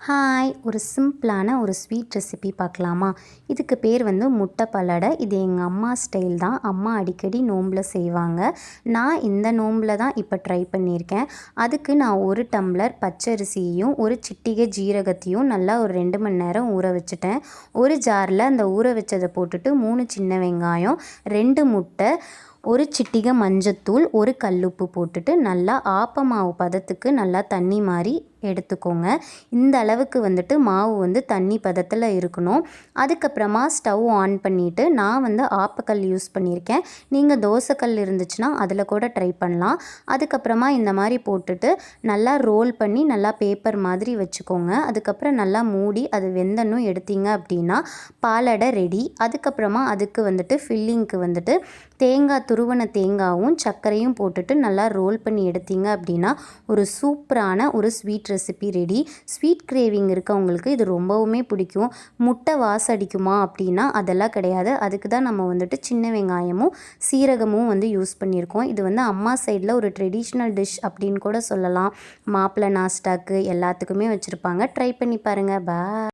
Hi! ஒரு சிம்பிளான ஒரு ஸ்வீட் ரெசிபி பார்க்கலாமா? இதுக்கு பேர் வந்து முட்டை பல்லடை. இது எங்கள் அம்மா ஸ்டைல் தான். அம்மா அடிக்கடி நோம்பில் செய்வாங்க. நான் இந்த நோம்பில் தான் இப்போ ட்ரை பண்ணியிருக்கேன். அதுக்கு நான் 1 டம்ளர் பச்சரிசியையும், ஒரு சிட்டிகை ஜீரகத்தையும் நல்லா ஒரு 2 மணி நேரம் ஊற வச்சுட்டேன். ஒரு ஜாரில் அந்த ஊற வச்சதை போட்டுட்டு 3 சின்ன வெங்காயம், 2 முட்டை, ஒரு சிட்டிகை மஞ்சத்தூள், ஒரு கல்லுப்பு போட்டுட்டு நல்லா ஆப்பமாவு பதத்துக்கு நல்லா தண்ணி மாதிரி எடுத்துக்கோங்க. இந்த அளவுக்கு வந்துட்டு மாவு வந்து தண்ணி பதத்தில் இருக்கணும். அதுக்கப்புறமா ஸ்டவ் ஆன் பண்ணிவிட்டு நான் வந்து ஆப்பக்கல் யூஸ் பண்ணியிருக்கேன். நீங்கள் தோசைக்கல் இருந்துச்சுன்னா அதில் கூட ட்ரை பண்ணலாம். அதுக்கப்புறமா இந்த மாதிரி போட்டுட்டு நல்லா ரோல் பண்ணி நல்லா பேப்பர் மாதிரி வச்சுக்கோங்க. அதுக்கப்புறம் நல்லா மூடி அது வெந்தனும் எடுத்தீங்க அப்படின்னா பாலடை ரெடி. அதுக்கப்புறமா அதுக்கு வந்துட்டு ஃபில்லிங்க்கு வந்துட்டு துருவன தேங்காயும் சர்க்கரையும் போட்டுட்டு நல்லா ரோல் பண்ணி எடுத்தீங்க அப்படின்னா ஒரு சூப்பரான ஒரு sweet recipe ready. Sweet craving இருக்கவங்களுக்கு இது ரொம்பவுமே பிடிக்கும். முட்டை வாசடிக்குமா அப்படின்னா அதெல்லாம் கிடையாது. அதுக்கு தான் நம்ம வந்துட்டு சின்ன வெங்காயமும் சீரகமும் வந்து யூஸ் பண்ணியிருக்கோம். இது வந்து அம்மா சைடில் ஒரு ட்ரெடிஷ்னல் டிஷ் அப்படின்னு கூட சொல்லலாம். மாப்பிள்ளை நாஸ்டாக்கு எல்லாத்துக்குமே வச்சுருப்பாங்க. ட்ரை பண்ணி பாருங்கள். பாய்.